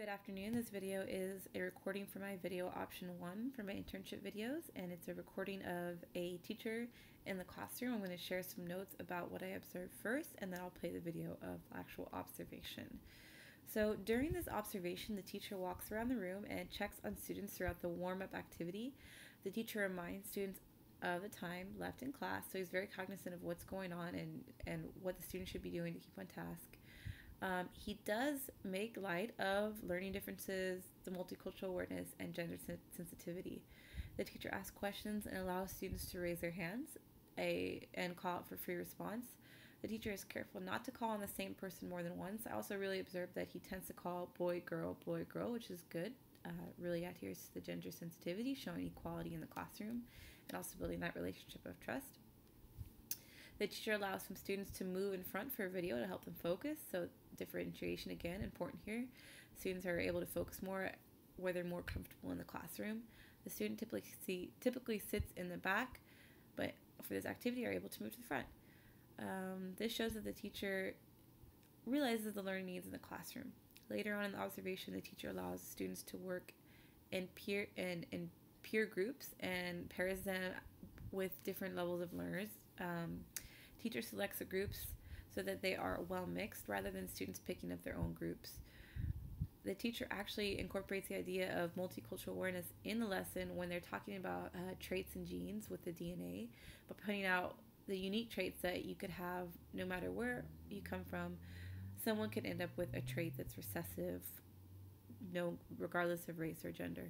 Good afternoon. This video is a recording for my video option 1 for my internship videos, and it's a recording of a teacher in the classroom. I'm going to share some notes about what I observed first, and then I'll play the video of actual observation. So during this observation, the teacher walks around the room and checks on students throughout the warm-up activity. The teacher reminds students of the time left in class, so he's very cognizant of what's going on and what the students should be doing to keep on task. He does make light of learning differences, the multicultural awareness, and gender sensitivity. The teacher asks questions and allows students to raise their hands and call out for free response. The teacher is careful not to call on the same person more than once. I also really observed that he tends to call boy, girl, which is good. Really adheres to the gender sensitivity, showing equality in the classroom, and also building that relationship of trust. The teacher allows some students to move in front for a video to help them focus, so differentiation again, important here. Students are able to focus more where they're more comfortable in the classroom. The student typically sits in the back, but for this activity are able to move to the front. This shows that the teacher realizes the learning needs in the classroom. Later on in the observation, the teacher allows students to work in peer groups and pairs them with different levels of learners. Teacher selects the groups so that they are well mixed rather than students picking up their own groups. The teacher actually incorporates the idea of multicultural awareness in the lesson when they're talking about traits and genes with the DNA, but pointing out the unique traits that you could have no matter where you come from. Someone could end up with a trait that's recessive, regardless of race or gender.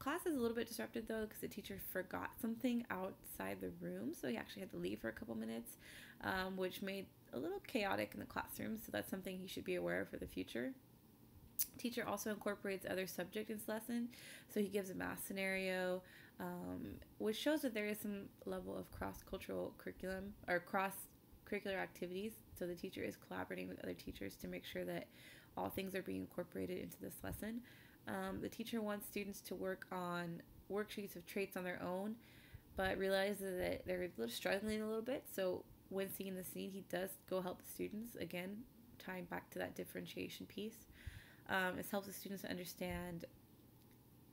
Class is a little bit disrupted though because the teacher forgot something outside the room, so he actually had to leave for a couple minutes, which made a little chaotic in the classroom, so that's something he should be aware of for the future. Teacher also incorporates other subjects in this lesson, so he gives a math scenario, which shows that there is some level of cross-cultural curriculum or cross-curricular activities, so the teacher is collaborating with other teachers to make sure that all things are being incorporated into this lesson. The teacher wants students to work on worksheets of traits on their own, but realizes that they're struggling a little bit. So when seeing the scene, he does go help the students, again, tying back to that differentiation piece. It helps the students to understand.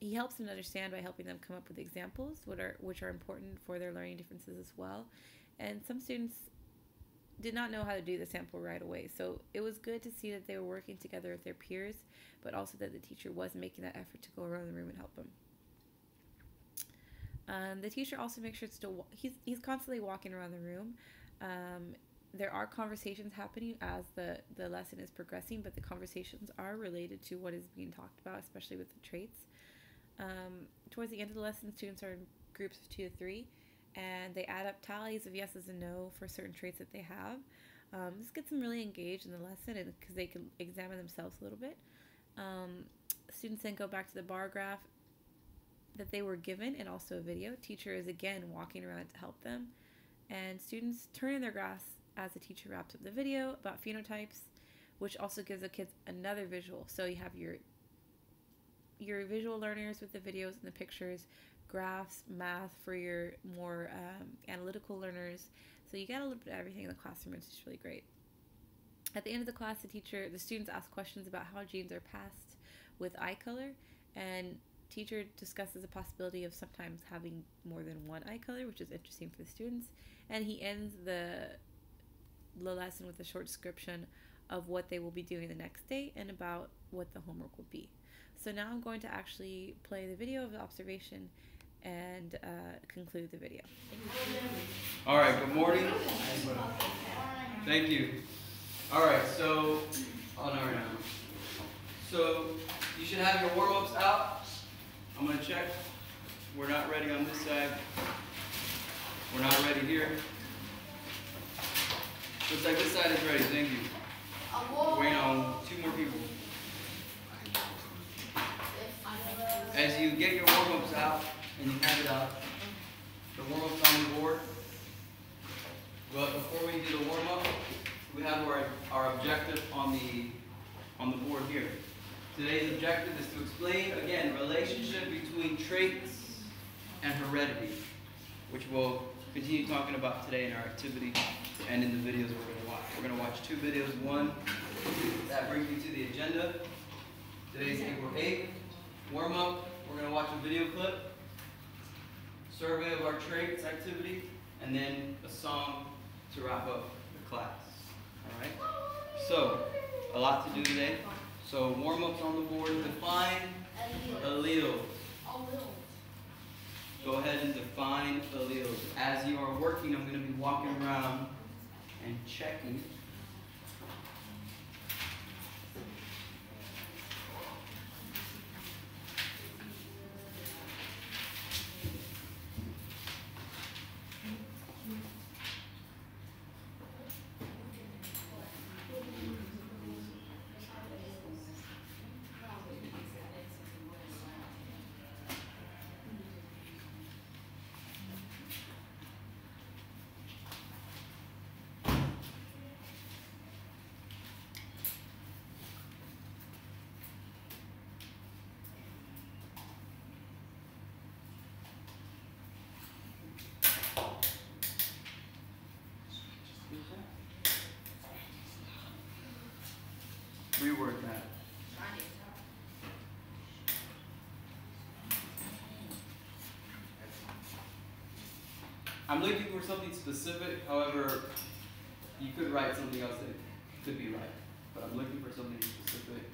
He helps them understand by helping them come up with examples, which are important for their learning differences as well. And some students did not know how to do the sample right away. So it was good to see that they were working together with their peers, but also that the teacher was making that effort to go around the room and help them. The teacher also makes sure he's constantly walking around the room. There are conversations happening as the lesson is progressing, but the conversations are related to what is being talked about, especially with the traits. Towards the end of the lesson, students are in groups of 2 to 3, and they add up tallies of yeses and no for certain traits that they have. This gets them really engaged in the lesson because they can examine themselves a little bit. Students then go back to the bar graph that they were given and also a video. Teacher is again walking around to help them, and students turn in their graphs as the teacher wraps up the video about phenotypes, which also gives the kids another visual. So you have your visual learners with the videos and the pictures, graphs, math for your more analytical learners. So you get a little bit of everything in the classroom, which is really great. At the end of the class, the students ask questions about how genes are passed with eye color, and teacher discusses the possibility of sometimes having more than one eye color, which is interesting for the students. And he ends the lesson with a short description of what they will be doing the next day and about what the homework will be. So now I'm going to actually play the video of the observation and conclude the video. All right, good morning. Thank you. All right, so, So you should have your warm-ups out. I'm going to check. We're not ready on this side. We're not ready here. Looks like this side is ready, thank you. Waiting on 2 more people. As you get your warm-ups out and you have it out, the warm-ups on the board. But before we do the warm-up, we have our objective on the board here. Today's objective is to explain, again, relationship between traits and heredity, which we'll continue talking about today in our activity and in the videos we're going to watch. We're going to watch 2 videos. One, that brings me to the agenda. Today's April 8th. Warm up, we're going to watch a video clip, survey of our traits activity, and then a song to wrap up the class. Alright? So, a lot to do today. So, warm ups on the board. Define alleles. Go ahead and define alleles. As you are working, I'm going to be walking around and checking. Reword that. I'm looking for something specific, however, you could write something else that could be right. But I'm looking for something specific.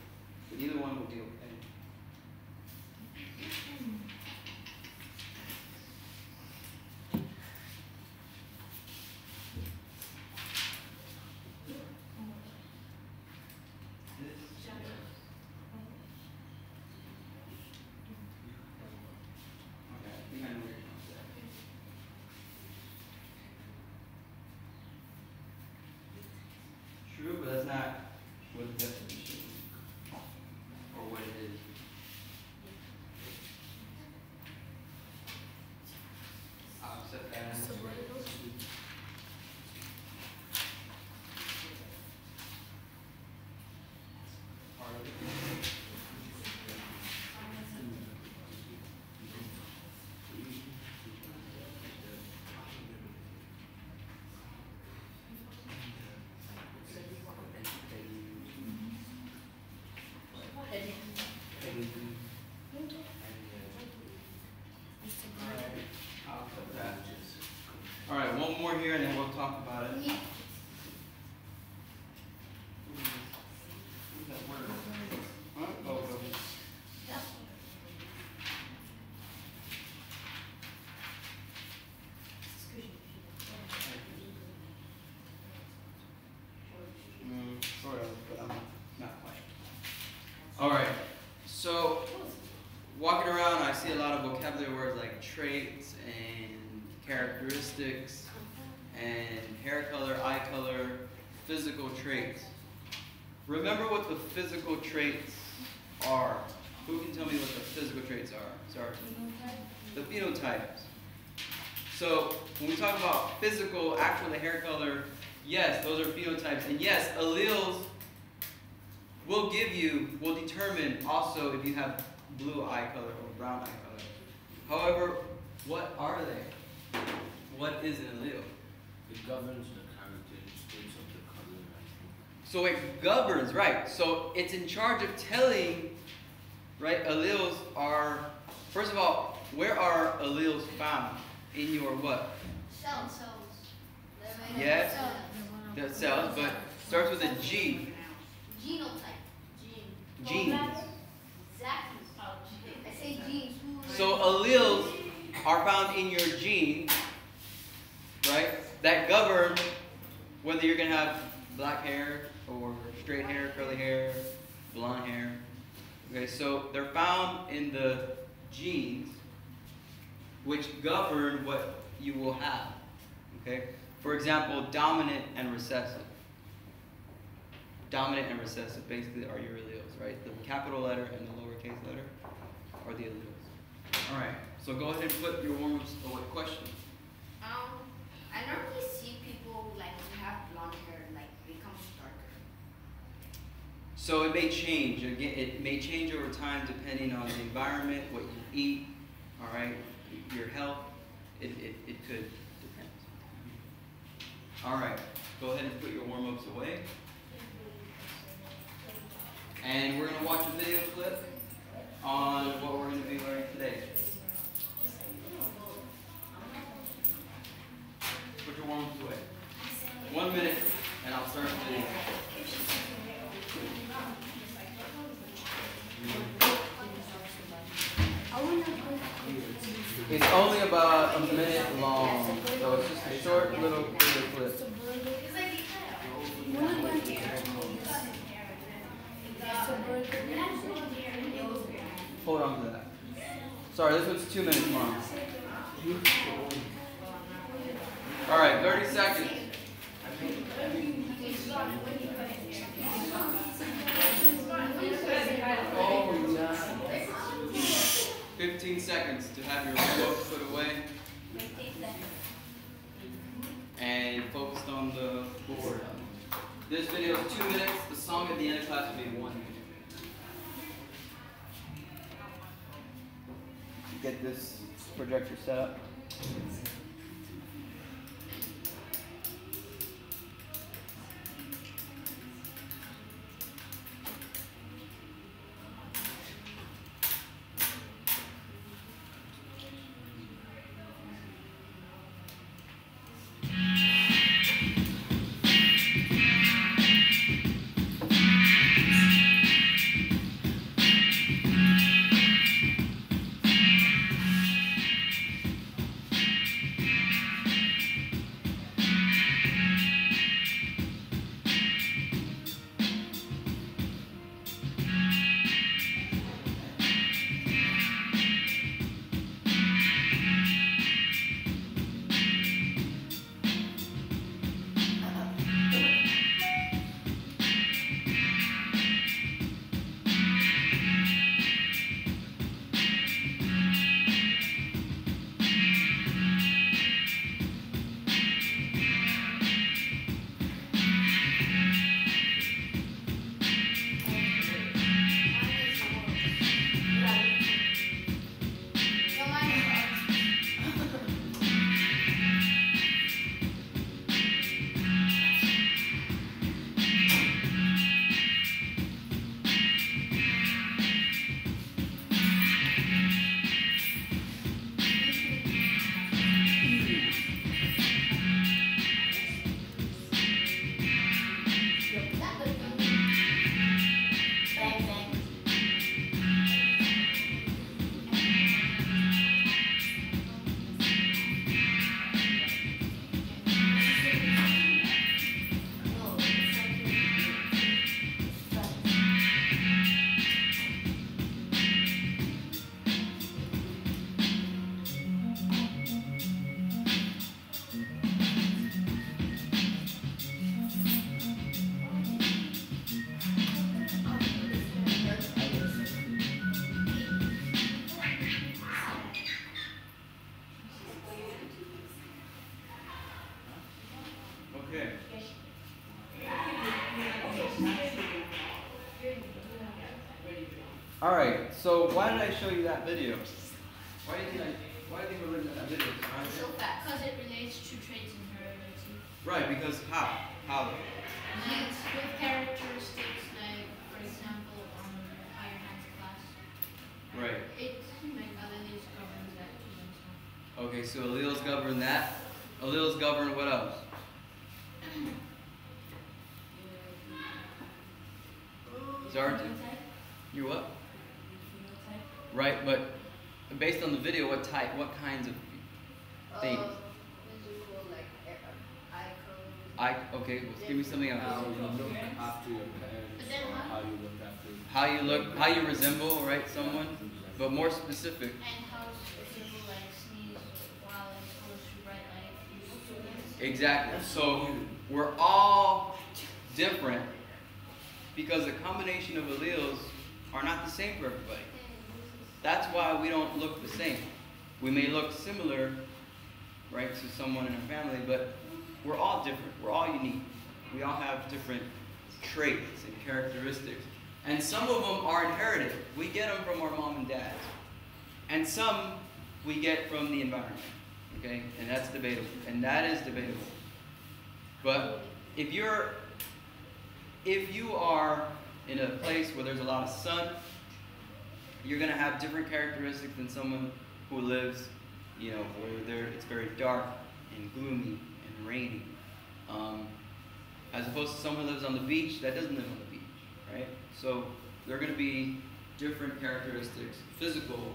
But either one will be okay. True, but that's not what the definition or what it is. I'll accept that as part of it. Alright, one more here and then we'll talk about it. Who's that word? Huh? Oh, sort of, but I'm not quite. Alright, so walking around I see a lot of vocabulary words like traits and characteristics and hair color, eye color, physical traits. Remember what the physical traits are. Who can tell me what the physical traits are? Sorry. The phenotypes. So when we talk about physical, actual hair color, yes, those are phenotypes. And yes, alleles will determine also if you have blue eye color or brown eye color. However, what are they? What is an allele? It governs the characteristics of the color, I think. So it governs, right. So it's in charge of telling, right, alleles are, first of all, where are alleles found? In your what? Cells. Yes, the cells, but starts with a G. Genotype. Genes. Exactly. I say genes. So alleles are found in your genes, right? That govern whether you're going to have black hair or straight hair, curly hair, blonde hair. Okay, so they're found in the genes which govern what you will have. Okay? For example, dominant and recessive. Dominant and recessive basically are your alleles, right? The capital letter and the lowercase letter are the alleles. Alright, so go ahead and put your warm-ups away. Question? I normally see people like who have blonde hair like becomes darker. So it may change. Again, it may change over time depending on the environment, what you eat, alright, your health. It could depend. Alright, go ahead and put your warm-ups away. And we're going to watch a video clip on what we're going to be learning today. Put your warm-ups away. 1 minute, and I'll start the video. It's only about a minute long, so it's just a short little video clip. Hold on to that. Sorry, this one's 2 minutes long. All right, 30 seconds. Oh, yeah. 15 seconds to have your remote put away and focused on the board. This video is 2 minutes. The song at the end of class will be 1 minute. Get this projector set up. Okay. All right. So why did I show you that video? Why do you think we're looking at that video? So fast. Because it relates to traits and heredity. Right. Because how? How? Links with characteristics like, for example, higher hands class. Right. It like alleles governs that too. Okay. So alleles govern that. Alleles govern what else? Zartan? You what? Right, but based on the video, what kinds of things? Physical, like Okay, well, give me something else. How you look after your parents, But then or how- how you look after. How you resemble, right, someone, but more specific. and how people like sneeze while exposed to bright light. Exactly. So we're all different because the combination of alleles are not the same for everybody. That's why we don't look the same. We may look similar, right, to someone in our family, but we're all different. We're all unique. We all have different traits and characteristics. And some of them are inherited. We get them from our mom and dad. And some we get from the environment. Okay? And that's debatable. And that is debatable. But if you are in a place where there's a lot of sun, you're going to have different characteristics than someone who lives, you know, where it's very dark and gloomy and rainy. As opposed to someone who lives on the beach that doesn't live on the beach, right? So there are going to be different characteristics, physical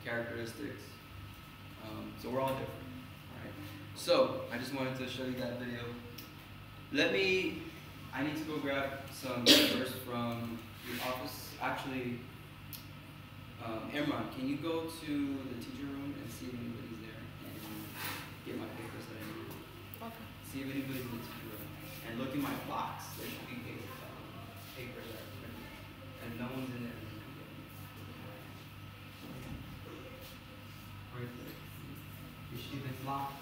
characteristics. So we're all different, right? So I just wanted to show you that video. I need to go grab some papers from the office. Actually, Imran, can you go to the teacher room and see if anybody's there and get my papers that I need? Okay. See if anybody's in the teacher room. And look in my box. There should be papers that are written. And no one's in there. Right there. You see if it's locked.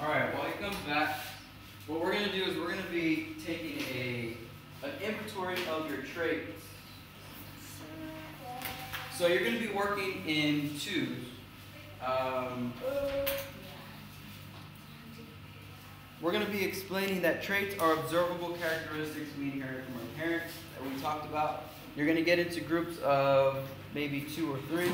Alright, while he comes back, what we're going to do is we're going to be taking an inventory of your traits. So you're going to be working in twos. We're going to be explaining that traits are observable characteristics we inherit from our parents that we talked about. You're going to get into groups of maybe 2 or 3,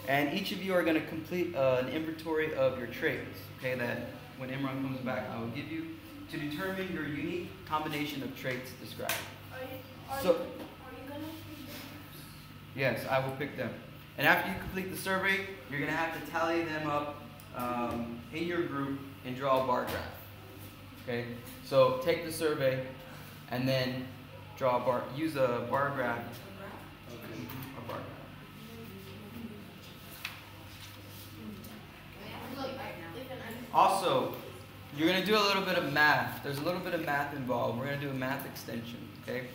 and each of you are going to complete an inventory of your traits, okay, that when Imran comes back I will give you to determine your unique combination of traits described. Are you gonna? Yes, I will pick them. And after you complete the survey, you're going to have to tally them up in your group and draw a bar graph. Okay? So take the survey and then use a bar graph. A bar graph. Also, you're going to do a little bit of math. There's a little bit of math involved. We're going to do a math extension. Okay?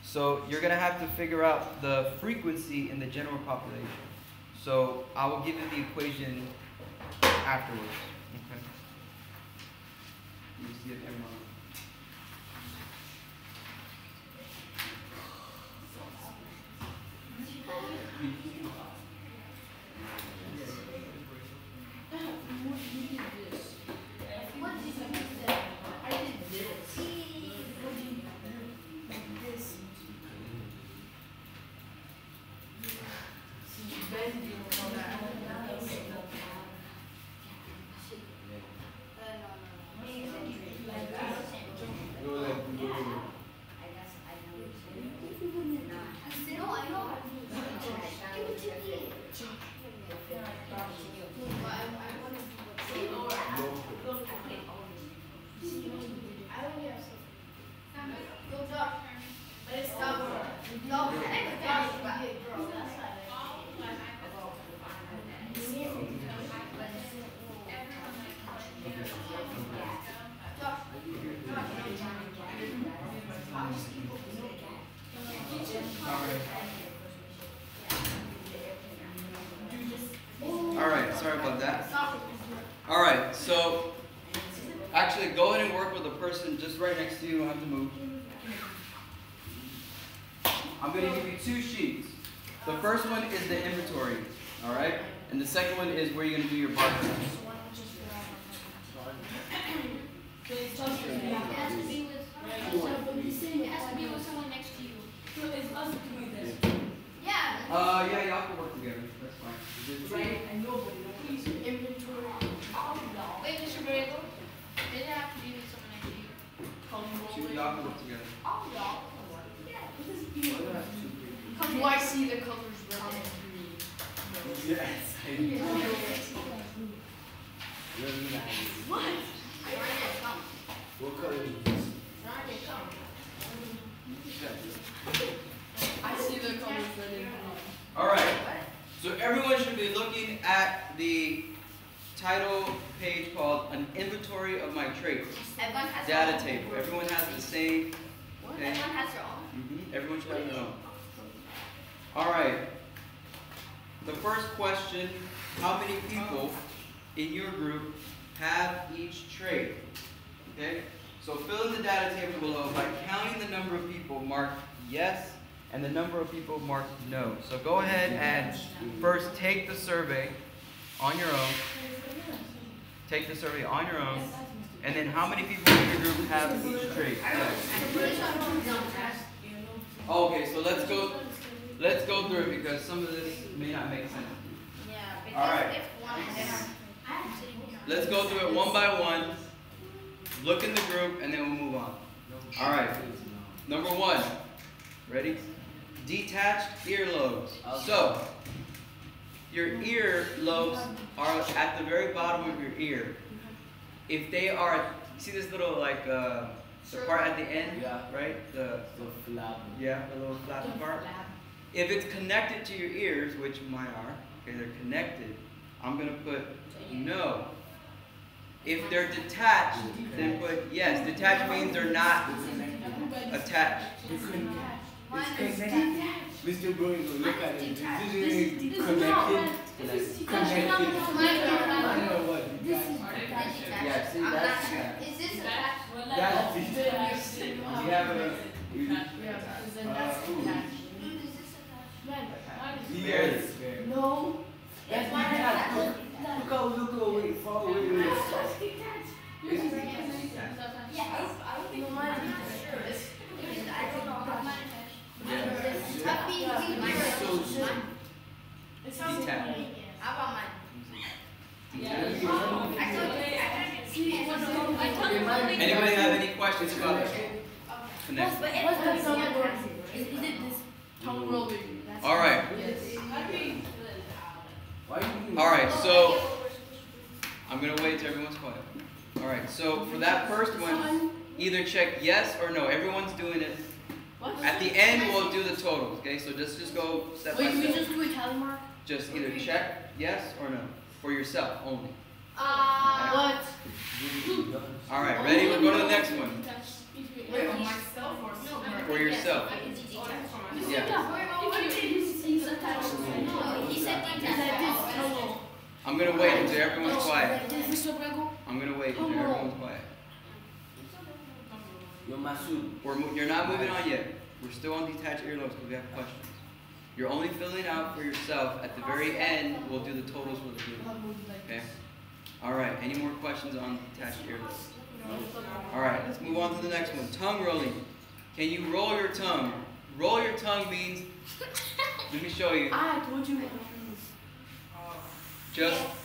So you're going to have to figure out the frequency in the general population. So I will give you the equation afterwards. Okay? You see it, everyone? Alright, sorry about that. Alright, so actually go ahead and work with the person just right next to you. You don't have to move. I'm going to give you 2 sheets. The first one is the inventory, alright? And the second one is where you're going to do your bar graph. It has to be with someone next to you. So it's us doing this. Yeah. Yeah, y'all can work together. That's fine. Right? And nobody, please. Inventory. Wait, Mr. Borrego. Does it have to be with someone next to you? Y'all can work together. All y'all. Do I see the colors red and green? Yes. What? What color is this? I see the colors red and green. Alright. So everyone should be looking at the title page called An Inventory of My Traits. Everyone has Data their own. table. Everyone has the same thing. Everyone has their own. Everyone should have their own. Alright. The first question, how many people in your group have each trait? Okay? So fill in the data table below by counting the number of people marked yes and the number of people marked no. So go ahead and first take the survey on your own. Take the survey on your own. And then how many people in your group have each trait? Okay, so let's go through it because some of this may not make sense. All right. Let's go through it one by one. Look in the group and then we'll move on. All right. Number 1. Ready? Detached earlobes. So, your earlobes are at the very bottom of your ear. If they are, see this little like the part at the end, Yeah. right? The flap. yeah, the little flappy part. If it's connected to your ears, which mine are, okay, they're connected, I'm gonna put no. If they're detached, then put yes. Detached means they're not attached. Mr. Bruno, look at it. This is connected. Connected. I know what. Yeah, see, that's Is this attached? that's it. You have a. Yes. No. That's detached. Look away, far away. Anybody have any questions about this? Connect. Is it this tongue rolling? All right. Why you All right. So I'm gonna wait till everyone's quiet. All right. So for that first one, either check yes or no. Everyone's doing it. At the end, we'll do the totals. Okay. So just go step by Wait, can we step. just do a tally mark? Just either check yes or no for yourself only. What? All right. Ready? We'll go to the next one. Wait, on myself or somewhere? For yourself. Yeah. He said detached. I'm gonna wait until everyone's quiet. Mr. Brego? I'm gonna wait until everyone's quiet. You're my suit. You're not moving on yet. We're still on detached earlobes because we have questions. You're only filling out for yourself. At the very end, we'll do the totals for the group. Okay? All right. Any more questions on detached earlobes? All right. Let's move on to the next one. Tongue rolling. Can you roll your tongue? Roll your tongue means. Let me show you. I told you.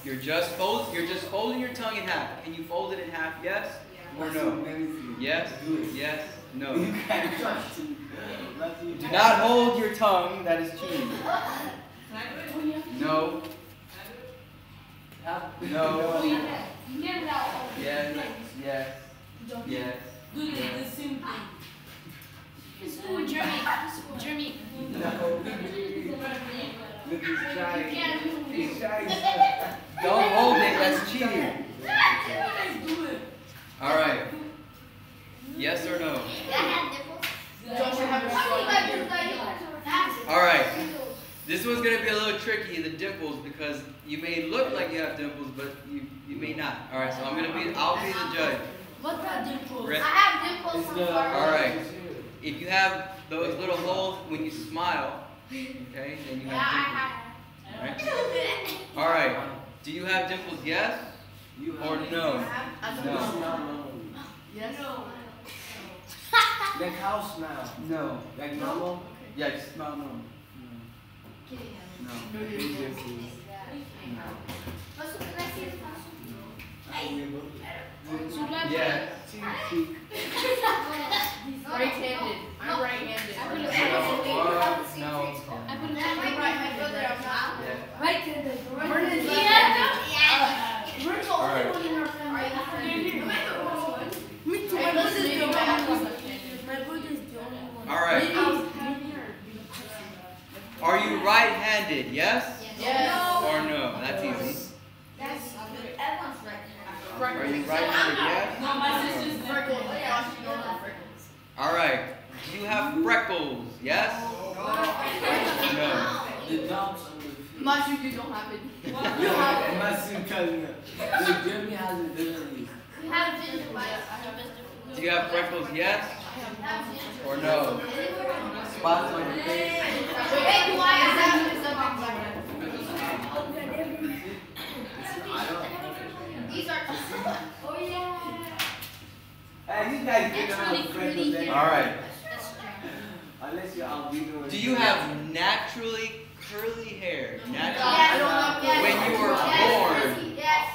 You're just folding your tongue in half. Can you fold it in half? Yes or no? Yes. Yes. No. You can't trust me. Do not hold your tongue. That is cheating. No. No. Yes. Yes. Yes. Jeremy. Look, he's trying. He's trying. Don't hold it. That's cheating. All right. Yes or no? All right. This one's gonna be a little tricky, the dimples, because you may look like you have dimples, but you may not. All right. So I'll be the judge. What about dimples? I have dimples from far All right. If you have those little holes when you smile, okay, then you have dimples. Right? All right. Do you have dimples? Yes or no? No. Yes. Like how smile? No. Like normal? Yeah, just smile normal. No. Yeah. Right-handed. I'm right-handed. No. Yeah. Right-handed. We're the All right. only one in our family. Me too. My brother's the only one. All right. Are you right-handed? Yes Yes. or no? That's easy. Are you right-handed? Yes. No, my sister's freckles. All right. Do you have freckles? Yes or no? The dogs on the My you don't have it. You have it. My suit cousin. Jeremy has it differently. Do you have freckles? Yes or no? Spots on your face? Hey, why is that? These are. Oh yeah. Hey, you guys get around freckles. All right. Unless you're albino. Do you have naturally curly hair? Yes. When you were born? Yes.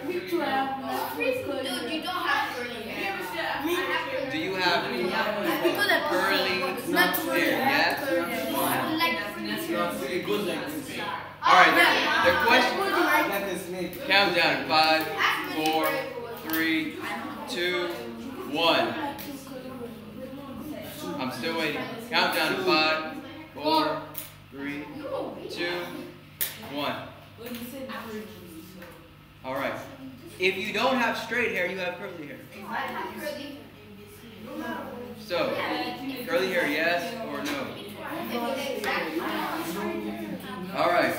Dude, you don't have curly hair. Do you have curly hair? Yes? It goes like this. Alright, the question. Like a snake. Countdown. 5, 4, 3, 2, 1. I'm still waiting. Countdown. 5, 4, 3, 2, 1. Alright. If you don't have straight hair, you have curly hair. I have curly. So, curly hair, yes or no? Alright.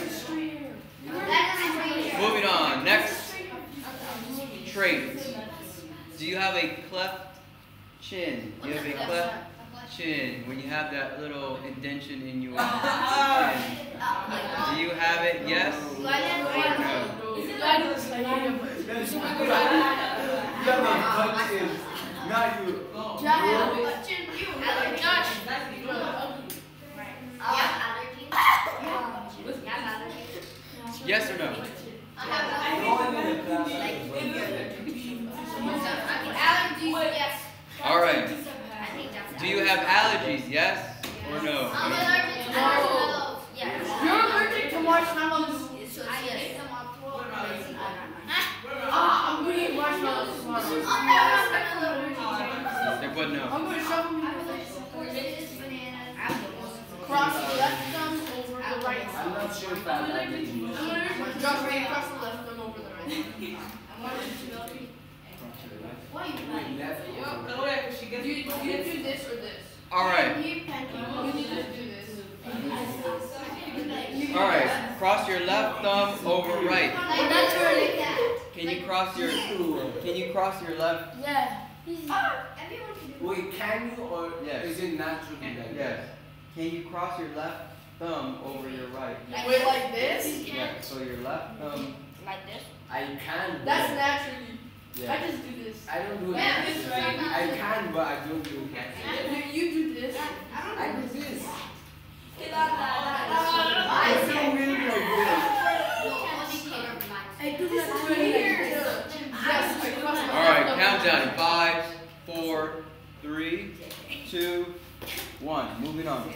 Moving on. Next trait. Do you have a cleft chin? Do you have a cleft chin? When you have that little indentation in your chin. Do you have it? Yes or no? Not you. Yes or no? Alright. Do you have allergies? Yes or no? You're allergic to marshmallows. I'm gonna eat marshmallows tomorrow. But no. I'm gonna shove them cross the left thumb over the right thumb. I'm not sure if I have it. Just really cross the left thumb over the right thumb. Do you do this or this? Alright. You need to do this. Alright. Cross your left thumb over right. That's already. Can you cross your left? Yeah. Wait, can you or Yes. is it naturally like Yes. Can you cross your left thumb over your right? Wait, like this? Yeah. So your left thumb. Like this? I can. That's naturally. Yeah. I just do this. I don't do Yeah, that. this is right. I can, but I don't do that. You do this. I do this. I I feel really like this. do this here. Alright, countdown. 5, 4, 3, 2, 1. Moving on.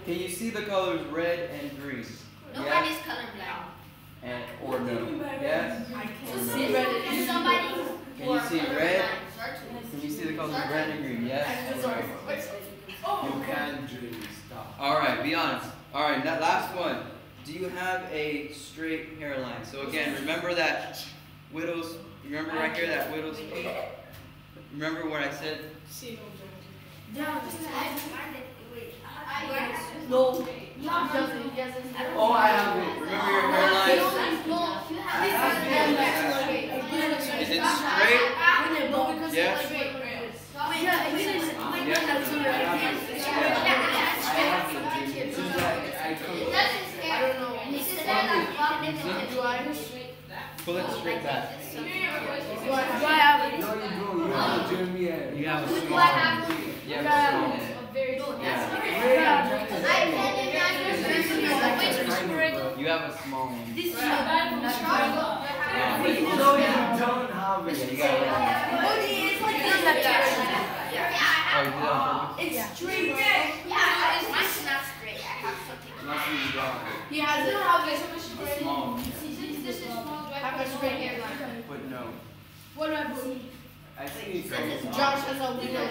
Can you see the colors red and green? Nobody's colorblind. And or no? Yes? Or no? See red. Can you see red? Can you see the colors red and green? Yes or no? You can do stuff. Alright, be honest. Alright, that last one. Do you have a straight hairline? So again, remember that widow's, remember right here, that widow's peak? Remember what I said? No. Oh, I have it. Remember your hairline? Is it straight? Yes? Pull it straight back. No, you don't. You have a Jeremy hair. You have a small head. You have a small head. You have a small one. No, you don't have it. Yeah, you got it. Oh, you did on purpose? It's straight. Mine's not straight. I have something. Must be dark. He has it. Small. This is small. I have a straight hairline. But no. What do I believe? I see it. Josh has a window.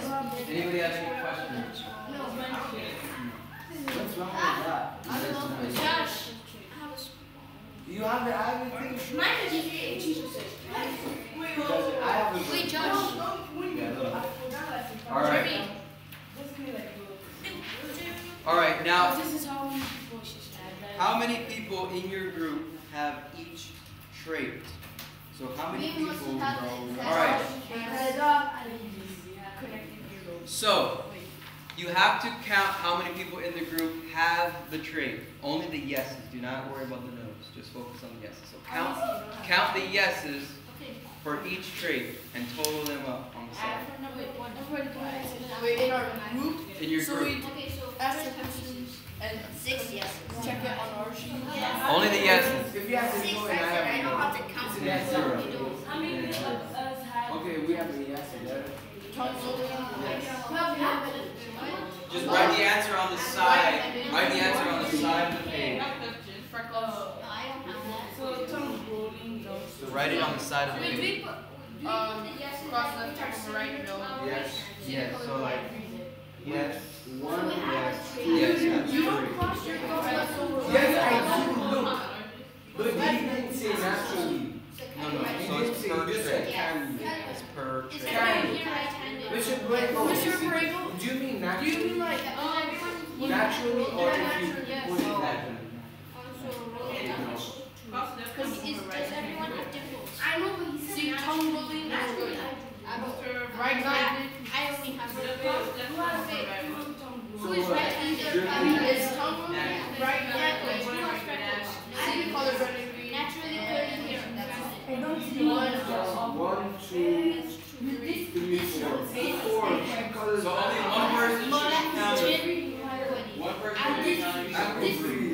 Anybody have any questions? What's wrong with that? Josh. You have the everything. Mine is I have a Wait, Josh. Alright. Alright, now, This is how we how many people in your group have each trait? So how many people? Alright. So, you have to count how many people in the group have the trait. Only the yeses. Do not worry about the no's. Just focus on the yeses. So count the yeses for each trait and total them up on the side. Wait, in our group? In your So group. we ask the questions and 6 yeses. check it on our sheet. Only the yeses. If you have to go and I have I to don't go. have to count So them. that's 0. How many of us had? Okay, we have a yes and there. Just write the answer on the side. Write the answer on the side of the page. So write it on the side of the page. Cross left, check right, no. Yes. Yes. So like yes. 1, yes. 2, Yes. yes. You don't cross your cross left over. Yes, I do. Look. But he didn't say naturally. No, no. He So didn't it's say, per he just said trait. can. It's per Is trait. everyone here right-handed? Mr. Borrego, Mr. Borrego, do you mean do you naturally? mean like, Naturally or if you yes. put it naturally? Does everyone have dimples? I know, but he said see, tongue rolling is good. Right-handed. I only have Who is right-handed? Is tongue rolling right-handed? See, color red and green. naturally good in here. That's it. 1, 2, 3, 4. 4. Because So only one person should count. One person should be counting I would agree.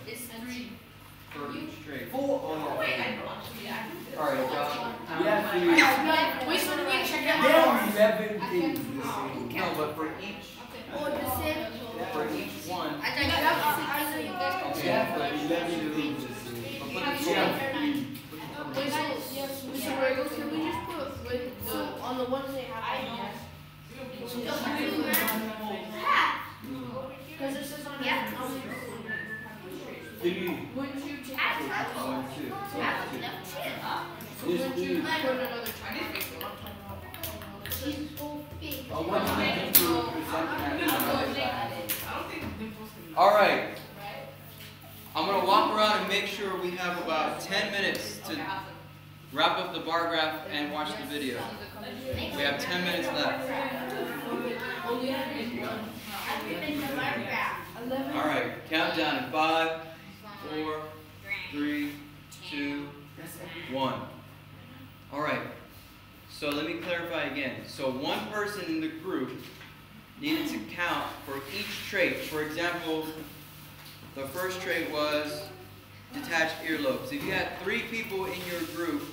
It's 3. for each trait. 4 or not? Alright, Josh. Yeah, 3. Wait, so we check it There out. are 11 things the same. No, but for each one. I think I know you guys can see. Yeah, but 11 things the same. But put the two Yeah. Wait, so, Mr. Borrego, can we just put, wait, so on the ones they have, because it says on Yeah. 3. wouldn't you take that? 1, 2. This 3. Put another time. I want you to present that. Alright. I'm going to walk around and make sure we have about 10 minutes to wrap up the bar graph and watch the video. We have 10 minutes left. Alright, countdown in 5, 4, 3, 2, 1. Alright, so let me clarify again. So one person in the group needed to count for each trait. For example, the first trait was detached earlobes. If you had 3 people in your group,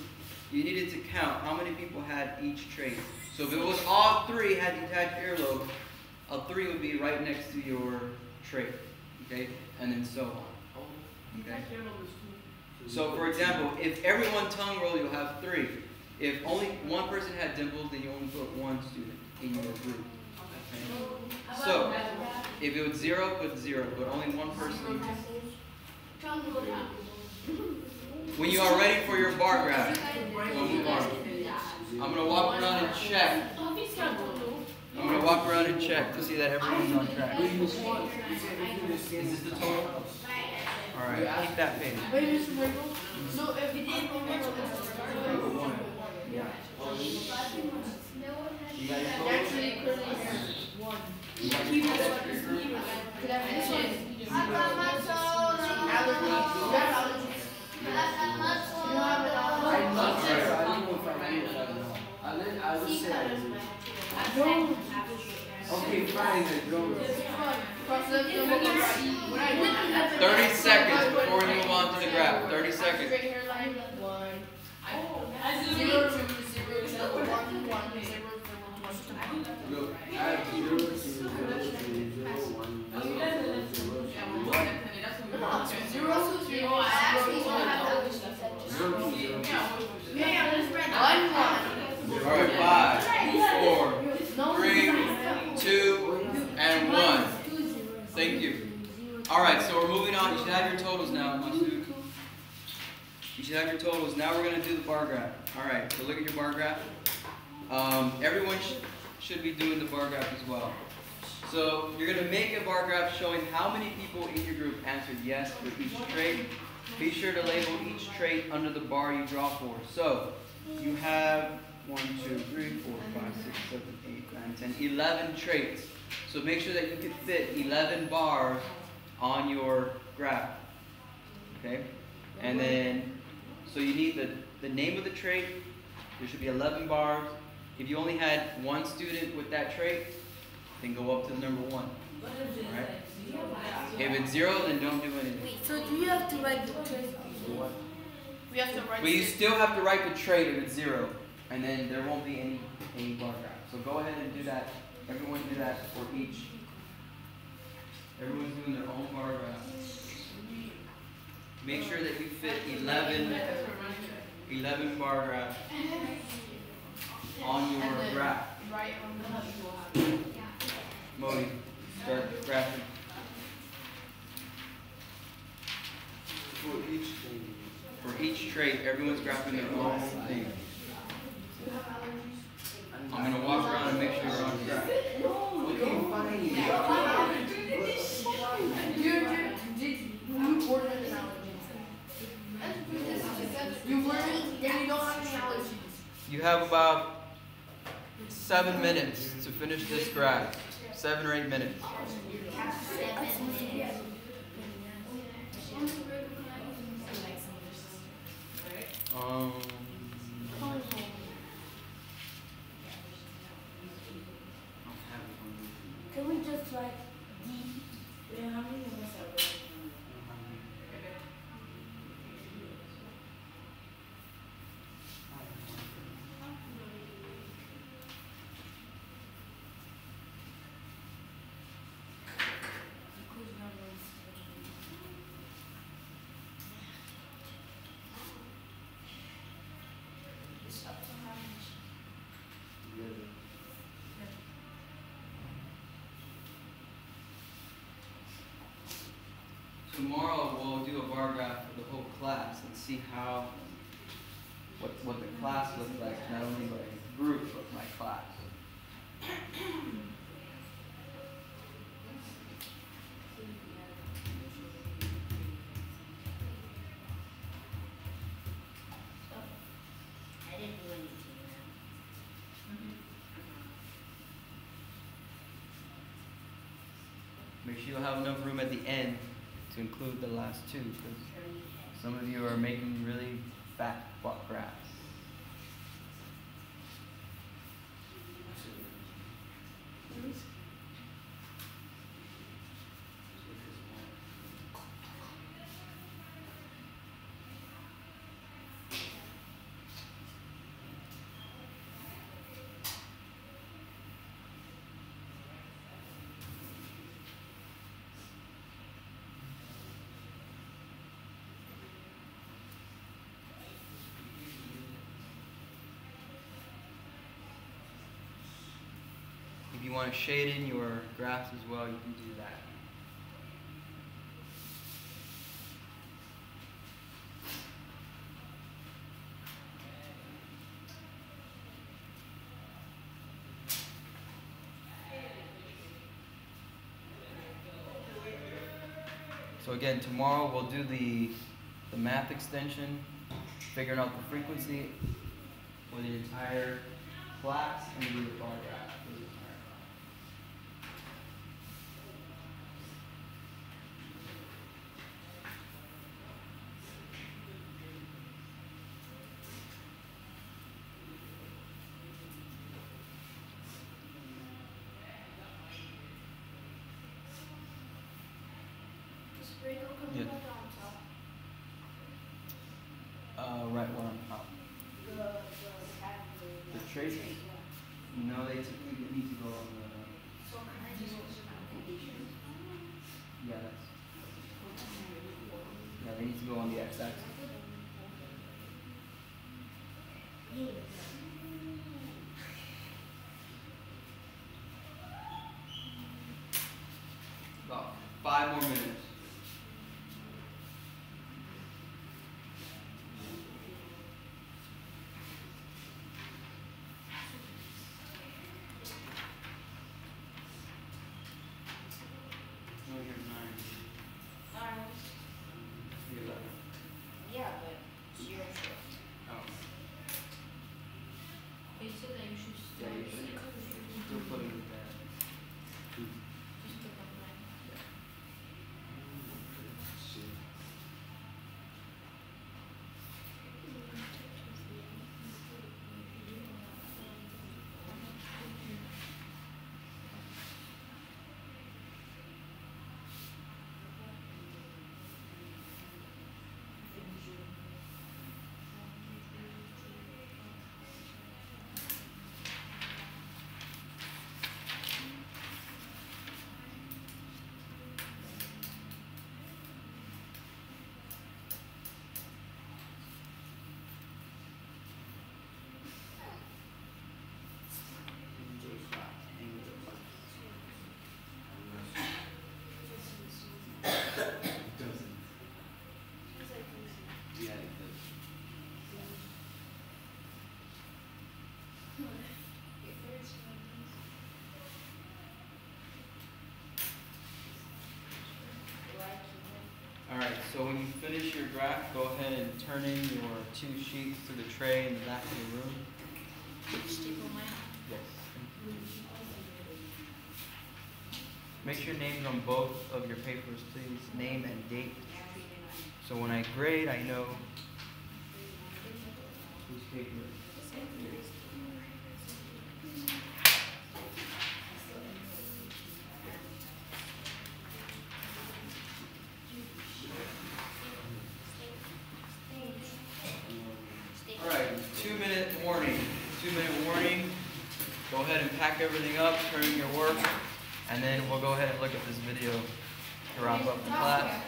you needed to count how many people had each trait. So if it was all 3 had detached earlobes, a 3 would be right next to your trait. Okay? And then so on. Okay? So for example, if everyone tongue roll, you'll have 3. If only one person had dimples, then you only put 1 student in your group. Okay? So if it was 0, put 0, but only 1 person. When you are ready for your bar graph, we'll move on. I'm going to walk around and check. I'm going to walk around and check to see that everyone's on track. Is this the total? Alright, keep that page. Wait, Mr. Borrego, so if you did You got your total? naturally curly hair, 1. Keep it up. Could have been 2. Allergies. You have allergies. You have an allergy. I'm not sure. I don't know if I do or not. I would say. Okay, fine. I don't. Cross left, no, right. 30 seconds before we move on to the graph. 30 seconds. Straight hairline, 1. 0, 2, 0, 1, 1, 0, 0, 1. Look, I have 0, 2, 0, 3, 0, 1, 0, 0, 0, Alright, 5, 4, 3, 2, and 1. Thank you. Alright, so we're moving on. You should have your totals now, Masood. You should have your totals. Now we're going to do the bar graph. Alright, so look at your bar graph. Everyone should be doing the bar graph as well. So you're going to make a bar graph showing how many people in your group answered yes for each trait. Be sure to label each trait under the bar you draw for. So you have 1, 2, 3, 4, 5, 6, 7, 8, 9, 10, 11 traits. So make sure that you can fit 11 bars on your graph. Okay? And then, so you need the name of the trait. There should be 11 bars. If you only had one student with that trait, then go up to the number 1. Alright? If it's 0, then don't do anything. Wait, so do you have to write the trait? We have to write. But you still have to write the trait if it's 0, and then there won't be any bar graph. So go ahead and do that. Everyone do that for each. Everyone's doing their own bar graph. Make sure that you fit 11 bar graphs on your graph. Right on the Modi, start graphing. For each trait, everyone's graphing their own thing. I'm going to walk around and make sure you're on track. Okay, fine. You coordinate allergies. You learn, then you don't have any allergies. You have about 7 minutes to finish this graph. 7 or 8 minutes. Can we just write D? How many of us are there? Tomorrow we'll do a bar graph for the whole class and see how what the class looks like, not only by group but my class. I didn't do anything. Make sure you'll have enough room at the end to include the last 2, because some of you are making really fat graphs. If you want to shade in your graphs as well, you can do that. So again, tomorrow we'll do the math extension, figuring out the frequency for the entire class, and do the bar graph for the entire class. Yeah. Right one on top. The traces? No, they typically need to go on the. Yeah, they need to go on the x-axis. About 5 more minutes. good that you should Yeah, you should. Still put it with that. just put them like. Alright, so when you finish your graph, go ahead and turn in your 2 sheets to the tray in the back of the room. Staple mine. Yes. Make sure names on both of your papers, please. Name and date. So when I grade, I know whose paper it is. Alright, 2-minute warning. 2-minute warning. Go ahead and pack everything up, turn in your work, and then we'll go ahead and look at this video to wrap up the class.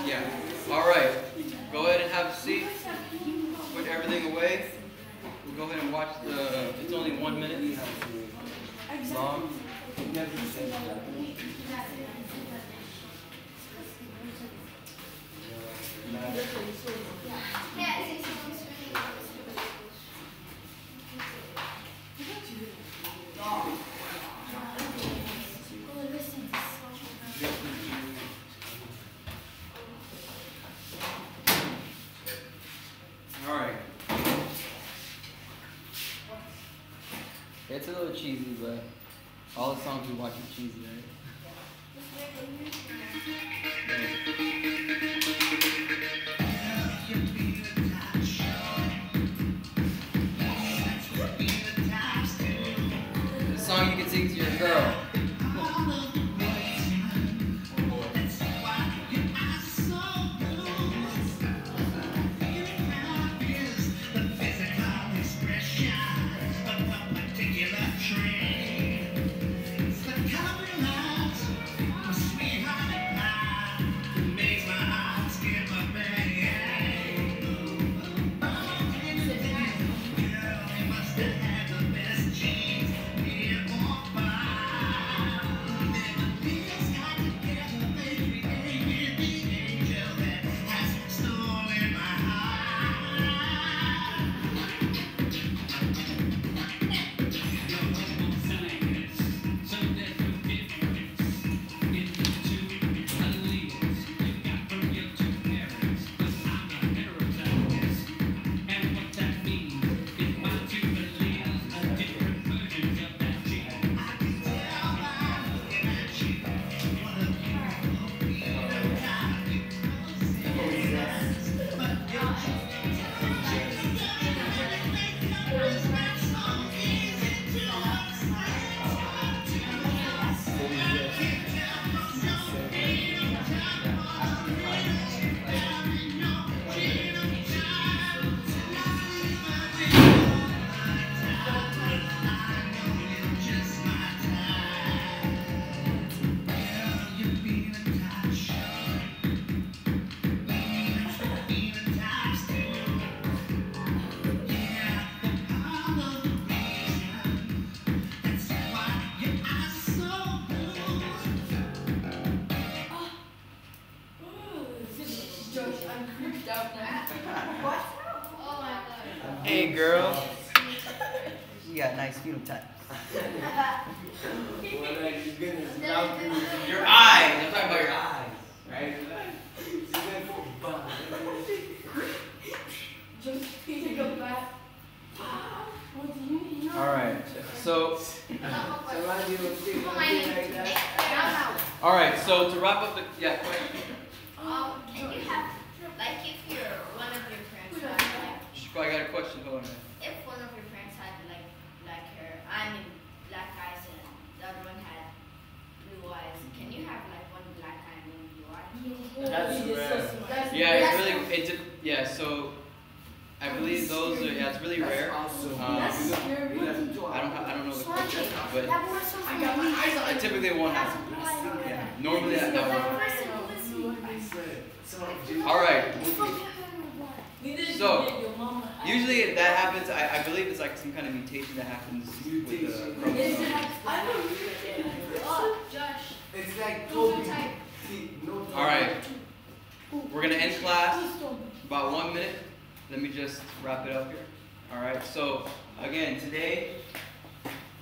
Yeah. Alright. Go ahead and have a seat. Put everything away. We'll go ahead and watch the, it's only 1 minute long. Alright. It's a little cheesy, but all the songs we watch are cheesy, right? The song you can sing to your girl. Hey, girl. You got nice phenotype. Your eyes. I'm talking about your eyes. Right? All right. So. All right. So to wrap up the question. Can you have, like, if you're one of your parents had, I got a question. Hold on. if one of your parents had black hair, black eyes, and the other one had blue eyes, can you have like one black eye and one blue eye? That's rare. Yeah, yeah. So I believe those are. Yeah, it's really rare. I don't know the question, but I typically won't happen. Yeah. Normally that won't happen. All right. So usually if that happens, I believe it's like some kind of mutation that happens with the chromosome. Josh. It's like Toby. All right. We're gonna end class about 1 minute. Let me just wrap it up here. All right. So again, today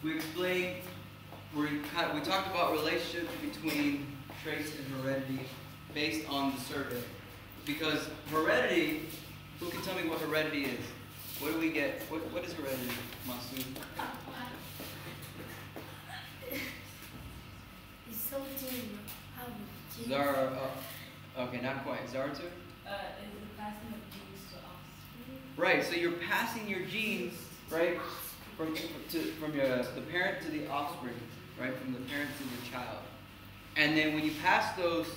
we talked about relationships between traits and heredity based on the survey. Because heredity, who can tell me what heredity is? What do we get? What is heredity, Masood? It's something. Zara, okay, not quite. Zara too? Is the passing of genes to offspring? Right, so you're passing your genes, right, from the parent to the offspring, right, from the parent to the child. And then when you pass those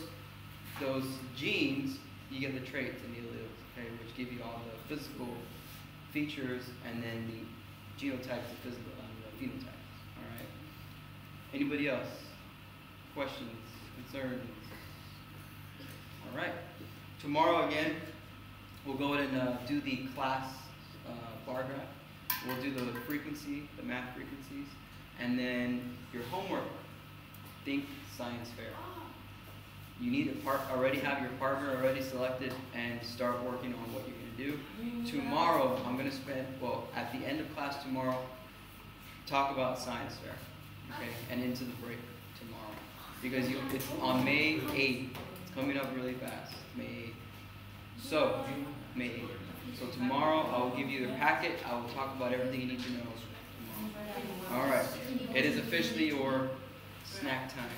genes, you get the traits and the alleles, okay, which give you all the physical features and then the genotypes, the physical the phenotypes. All right. Anybody else? Questions, concerns? All right. Tomorrow again, we'll go ahead and do the class bar graph. We'll do the frequency, the math frequencies, and then your homework. Think science fair. You need to already have your partner already selected and start working on what you're going to do. Tomorrow, I'm going to spend, at the end of class tomorrow, talk about science fair, okay, and into the break tomorrow. Because it's on May 8th. It's coming up really fast, May 8th. So, May 8th. So tomorrow, I will give you the packet. I will talk about everything you need to know tomorrow. All right. It is officially your snack time.